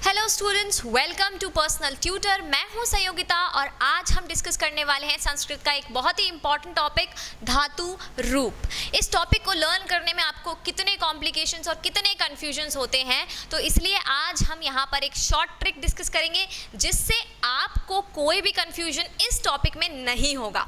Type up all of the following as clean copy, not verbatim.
Hello students, welcome to personal tutor. मैं हूं संयोगिता और आज हम डिस्कस करने वाले हैं संस्कृत का एक बहुत ही इंपॉर्टेंट टॉपिक धातु रूप। इस टॉपिक को लर्न करने में आपको कितने कॉम्प्लिकेशंस और कितने कन्फ्यूजन्स होते हैं, तो इसलिए आज हम यहाँ पर एक शॉर्ट ट्रिक डिस्कस करेंगे जिससे आपको कोई भी कन्फ्यूजन इस टॉपिक में नहीं होगा।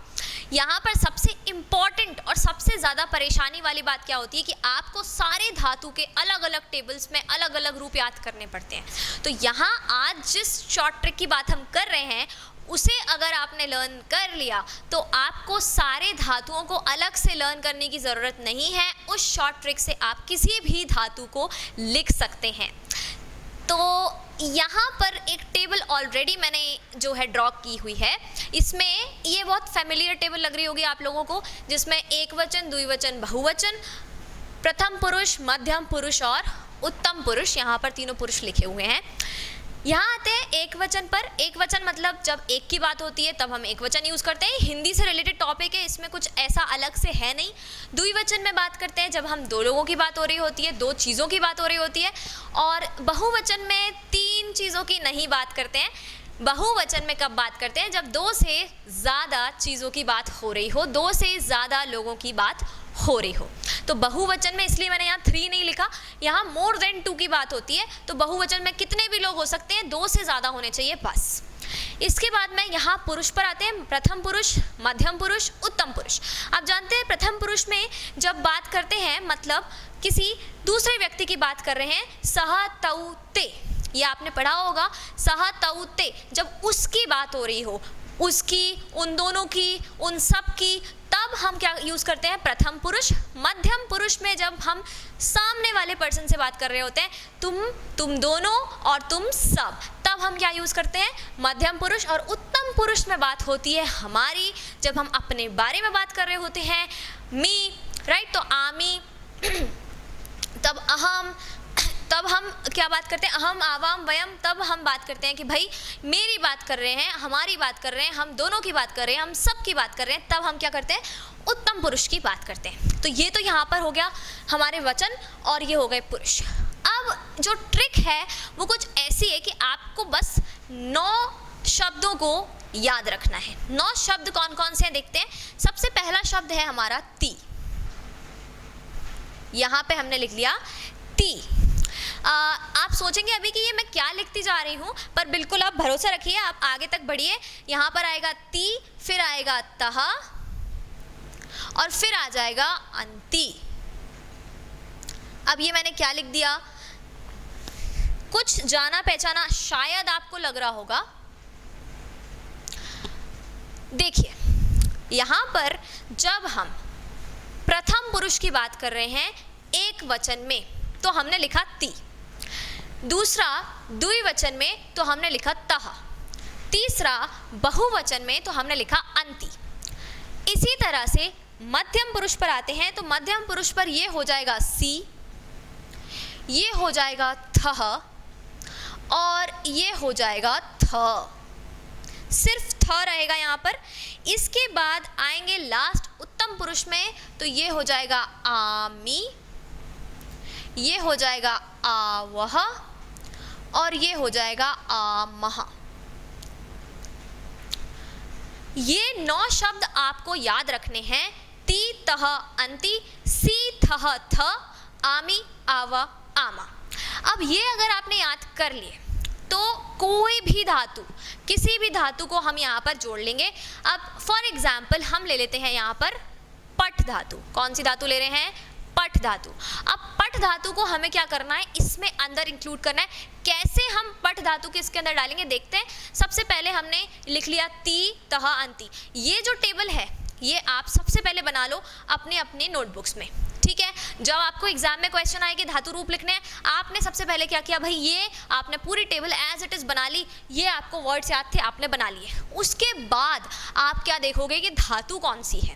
यहाँ पर सबसे इम्पॉर्टेंट और सबसे ज़्यादा परेशानी वाली बात क्या होती है कि आपको सारे धातु के अलग अलग टेबल्स में अलग अलग रूप याद करने पड़ते हैं। तो यहाँ आज जिस शॉर्ट ट्रिक की बात हम कर रहे हैं उसे अगर आपने लर्न कर लिया तो आपको सारे धातुओं को अलग से लर्न करने की ज़रूरत नहीं है। उस शॉर्ट ट्रिक से आप किसी भी धातु को लिख सकते हैं। तो यहाँ पर एक टेबल ऑलरेडी मैंने जो है ड्रॉ की हुई है। इसमें ये बहुत फेमिलियर टेबल लग रही होगी आप लोगों को, जिसमें एक वचन, द्विवचन, बहुवचन, प्रथम पुरुष, मध्यम पुरुष और उत्तम पुरुष, यहाँ पर तीनों पुरुष लिखे हुए हैं। यहाँ आते हैं एक वचन पर। एक वचन मतलब जब एक की बात होती है तब हम एक वचन यूज़ करते हैं। हिंदी से रिलेटेड टॉपिक है, इसमें कुछ ऐसा अलग से है नहीं। द्विवचन में बात करते हैं जब हम दो लोगों की बात हो रही होती है, दो चीज़ों की बात हो रही होती है। और बहुवचन में तीन चीज़ों की नहीं बात करते हैं। बहुवचन में कब बात करते हैं? जब दो से ज़्यादा चीज़ों की बात हो रही हो, दो से ज़्यादा लोगों की बात हो रही हो। तो बहुवचन में इसलिए मैंने यहाँ 3 नहीं लिखा, यहाँ मोर देन 2 की बात होती है। तो बहुवचन में कितने भी लोग हो सकते हैं, 2 से ज़्यादा होने चाहिए बस। इसके बाद में यहाँ पुरुष पर आते हैं। प्रथम पुरुष, मध्यम पुरुष, उत्तम पुरुष। आप जानते हैं प्रथम पुरुष में जब बात करते हैं मतलब किसी दूसरे व्यक्ति की बात कर रहे हैं। सह तौ ते, ये आपने पढ़ा होगा। सह तौ ते, जब उसकी बात हो रही हो, उसकी, उन दोनों की, उन सब की, तब हम क्या यूज़ करते हैं? प्रथम पुरुष। मध्यम पुरुष में जब हम सामने वाले पर्सन से बात कर रहे होते हैं, तुम दोनों और तुम सब, तब हम क्या यूज़ करते हैं? मध्यम पुरुष। और उत्तम पुरुष में बात होती है हमारी, जब हम अपने बारे में बात कर रहे होते हैं, मी, राइट। तो आमी, तब अहम, तब हम क्या बात करते हैं? अहम, आवाम, वयम। तब हम बात करते हैं कि भाई मेरी बात कर रहे हैं, हमारी बात कर रहे हैं, हम दोनों की बात कर रहे हैं, हम सब की बात कर रहे हैं। तब हम क्या करते हैं? उत्तम पुरुष की बात करते हैं। तो ये तो यहाँ पर हो गया हमारे वचन और ये हो गए पुरुष। अब जो ट्रिक है वो कुछ ऐसी है कि आपको बस 9 शब्दों को याद रखना है। 9 शब्द कौन कौन से हैं देखते हैं। सबसे पहला शब्द है हमारा ती। यहाँ पे हमने लिख लिया ती। आप सोचेंगे अभी कि ये मैं क्या लिखती जा रही हूँ, पर बिल्कुल आप भरोसा रखिए, आप आगे तक बढ़िए। यहाँ पर आएगा ती, फिर आएगा तह और फिर आ जाएगा अंति। अब ये मैंने क्या लिख दिया? कुछ जाना पहचाना शायद आपको लग रहा होगा। देखिए यहाँ पर जब हम प्रथम पुरुष की बात कर रहे हैं एक वचन में तो हमने लिखा ती। दूसरा द्विवचन में तो हमने लिखा तह। तीसरा बहुवचन में तो हमने लिखा अंति। इसी तरह से मध्यम पुरुष पर आते हैं तो मध्यम पुरुष पर ये हो जाएगा सी, ये हो जाएगा थह और ये हो जाएगा थ। सिर्फ थ रहेगा यहाँ पर। इसके बाद आएंगे लास्ट उत्तम पुरुष में तो ये हो जाएगा आमी, ये हो जाएगा आवह और ये हो जाएगा आमह। ये 9 शब्द आपको याद रखने हैं। ती, तह, अंति, सी, थह, थ, आमी, आव, आमा। अब ये अगर आपने याद कर लिए तो कोई भी धातु, किसी भी धातु को हम यहाँ पर जोड़ लेंगे। अब फॉर एग्जाम्पल हम ले लेते हैं यहाँ पर पठ धातु। कौन सी धातु ले रहे हैं? पठ धातु। अब पठ धातु को हमें क्या करना है? इसमें अंदर इंक्लूड करना है। कैसे हम पठ धातु के इसके अंदर डालेंगे देखते हैं। सबसे पहले हमने लिख लिया ती, तह, अंति। ये जो टेबल है ये आप सबसे पहले बना लो अपने अपने नोटबुक्स में, ठीक है। जब आपको एग्जाम में क्वेश्चन आए कि धातु रूप लिखने हैं, आपने सबसे पहले क्या किया भाई? ये आपने पूरी टेबल एज इट इज़ बना ली। ये आपको वर्ड्स याद थे, आपने बना लिए। उसके बाद आप क्या देखोगे कि धातु कौन सी है।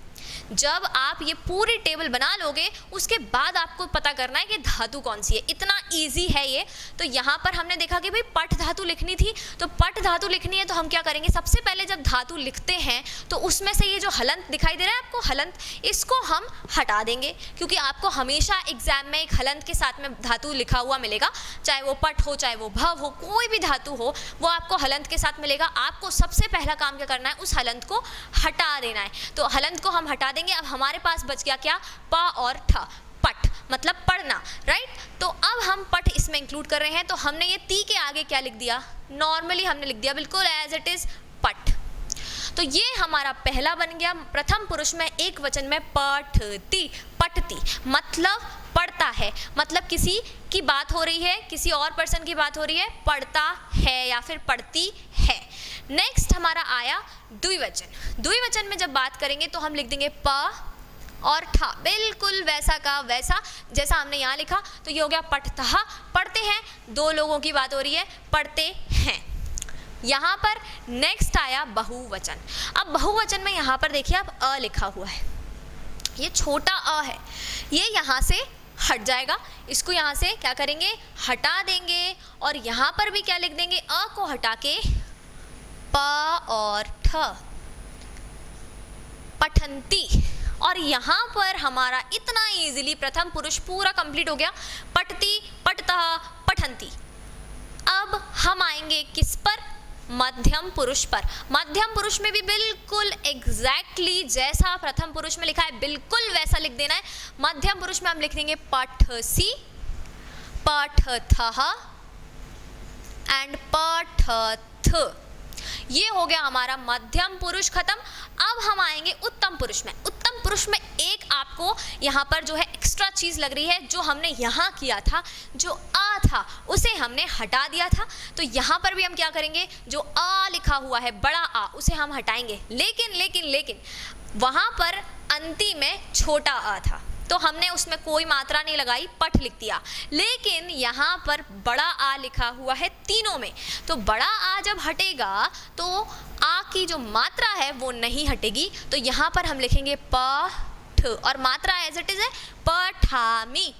जब आप ये पूरी टेबल बना लोगे उसके बाद आपको पता करना है कि धातु कौन सी है। इतना ईजी है ये। तो यहाँ पर हमने देखा कि भाई पट धातु लिखनी थी, तो पट धातु लिखनी है तो हम क्या करेंगे, सबसे पहले जब धातु लिखते हैं तो उसमें से ये जो हलंत दिखाई दे रहा है आपको, हलंत, इसको हम हटा देंगे, क्योंकि आपको हमेशा एग्जाम में एक हलंत के साथ में धातु लिखा हुआ मिलेगा, चाहे वो पट हो, चाहे वो भव हो, कोई भी धातु हो वो आपको हलंत के साथ मिलेगा। आपको सबसे पहला काम क्या करना है, उस हलंत को हटा देना है। तो हलंत को हम हटा देंगे। अब हमारे पास बच गया क्या, प और ठ, पट मतलब पढ़ना, राइट। तो अब हम पट इसमें इंक्लूड कर रहे हैं, तो हमने ये ती के आगे क्या लिख दिया, नॉर्मली हमने लिख दिया बिल्कुल एज इट इज पट। तो ये हमारा पहला बन गया, प्रथम पुरुष में एक वचन में पठती, पठती मतलब पढ़ता है, मतलब किसी की बात हो रही है, किसी और पर्सन की बात हो रही है, पढ़ता है या फिर पढ़ती है। नेक्स्ट हमारा आया द्विवचन। द्विवचन में जब बात करेंगे तो हम लिख देंगे प और ठा, बिल्कुल वैसा का वैसा जैसा हमने यहाँ लिखा। तो ये हो गया पठतः, पढ़ते हैं, दो लोगों की बात हो रही है, पढ़ते हैं। यहाँ पर नेक्स्ट आया बहुवचन। अब बहुवचन में यहाँ पर देखिए अब अ लिखा हुआ है, ये छोटा अ है, ये यहाँ से हट जाएगा, इसको यहाँ से क्या करेंगे, हटा देंगे, और यहाँ पर भी क्या लिख देंगे, अ को हटा के प और ठ, पठंती। और यहाँ पर हमारा इतना इजीली प्रथम पुरुष पूरा कंप्लीट हो गया, पठती, पठतः, पठंती। अब हम आएंगे किस पर, मध्यम पुरुष पर। मध्यम पुरुष में भी बिल्कुल एग्जैक्टली जैसा प्रथम पुरुष में लिखा है बिल्कुल वैसा लिख देना है। मध्यम पुरुष में हम लिख देंगे पठसी, पठथः एंड पठथ। ये हो गया हमारा मध्यम पुरुष खत्म। अब हम आएंगे उत्तम पुरुष में। उत्तम पुरुष में एक आपको यहाँ पर जो है एक्स्ट्रा चीज़ लग रही है, जो हमने यहाँ किया था, जो आ था उसे हमने हटा दिया था। तो यहाँ पर भी हम क्या करेंगे, जो आ लिखा हुआ है बड़ा आ, उसे हम हटाएंगे। लेकिन लेकिन लेकिन वहाँ पर अंतिम में छोटा आ था, तो हमने उसमें कोई मात्रा नहीं लगाई, पठ लिख दिया। लेकिन यहाँ पर बड़ा आ लिखा हुआ है तीनों में, तो बड़ा आ जब हटेगा तो आ की जो मात्रा है वो नहीं हटेगी। तो यहाँ पर हम लिखेंगे पठ, और मात्रा एज इट इज है पठामी।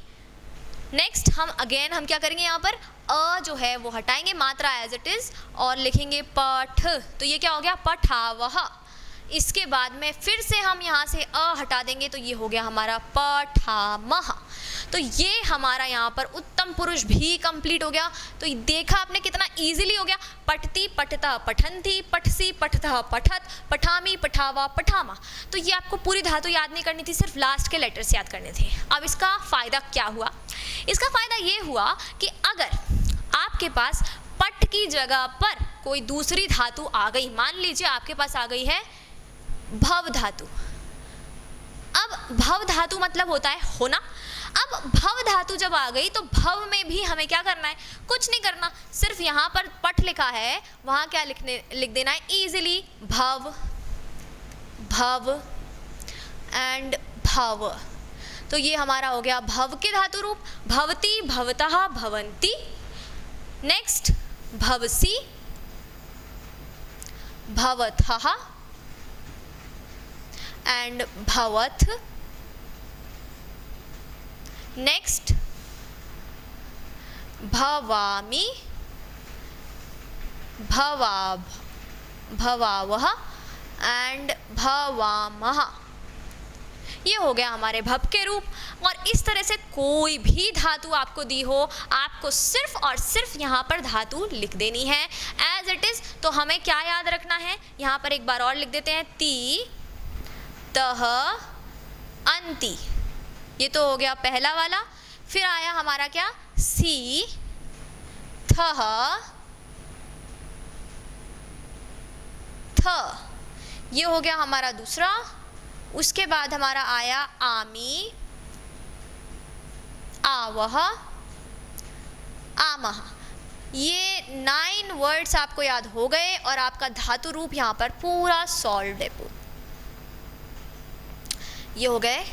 नेक्स्ट हम क्या करेंगे, यहाँ पर अ जो है वो हटाएंगे, मात्रा एज इट इज, और लिखेंगे पठ। तो ये क्या हो गया, पठावह। इसके बाद में फिर से हम यहाँ से अ हटा देंगे, तो ये हो गया हमारा पठामह। तो ये हमारा यहाँ पर उत्तम पुरुष भी कंप्लीट हो गया। तो देखा आपने कितना इजीली हो गया, पठती, पठतः, पठंती, पठसी, पठतः, पठत, पठामी, पठावा, पठामा। तो ये आपको पूरी धातु याद नहीं करनी थी, सिर्फ लास्ट के लेटर्स याद करने थे। अब इसका फ़ायदा क्या हुआ, इसका फ़ायदा ये हुआ कि अगर आपके पास पट की जगह पर कोई दूसरी धातु आ गई, मान लीजिए आपके पास आ गई है भव धातु। अब भव धातु मतलब होता है होना। अब भव धातु जब आ गई तो भव में भी हमें क्या करना है, कुछ नहीं करना, सिर्फ यहाँ पर पट लिखा है, वहाँ क्या लिख देना है इजीली, भव, भव एंड भव। तो ये हमारा हो गया भव के धातु रूप, भवती, भवतः, भवंती। नेक्स्ट भवसी, भवथः एंड भवथ। नेक्स्ट भवामी, भवावह एंड भवामह। ये हो गया हमारे भव के रूप। और इस तरह से कोई भी धातु आपको दी हो, आपको सिर्फ और सिर्फ यहाँ पर धातु लिख देनी है एज इट इज। तो हमें क्या याद रखना है, यहाँ पर एक बार और लिख देते हैं, ती, तह, अंति। ये तो हो गया पहला वाला। फिर आया हमारा क्या, सी, थह, थ। ये हो गया हमारा दूसरा। उसके बाद हमारा आया आमी, आवह, आमह। ये 9 वर्ड्स आपको याद हो गए और आपका धातु रूप यहाँ पर पूरा सॉल्व है। ये हो गए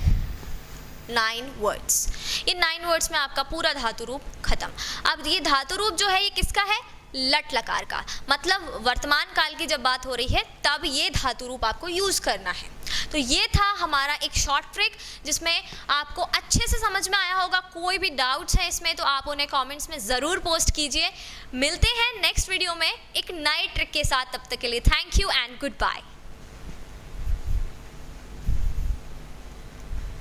9 वर्ड्स। ये 9 वर्ड्स में आपका पूरा धातु रूप खत्म। अब ये धातु रूप जो है ये किसका है, लट लकार का, मतलब वर्तमान काल की जब बात हो रही है तब ये धातु रूप आपको यूज करना है। तो ये था हमारा एक शॉर्ट ट्रिक जिसमें आपको अच्छे से समझ में आया होगा। कोई भी डाउट्स है इसमें तो आप उन्हें कमेंट्स में ज़रूर पोस्ट कीजिए। मिलते हैं नेक्स्ट वीडियो में एक नई ट्रिक के साथ, तब तक के लिए thank you and good bye.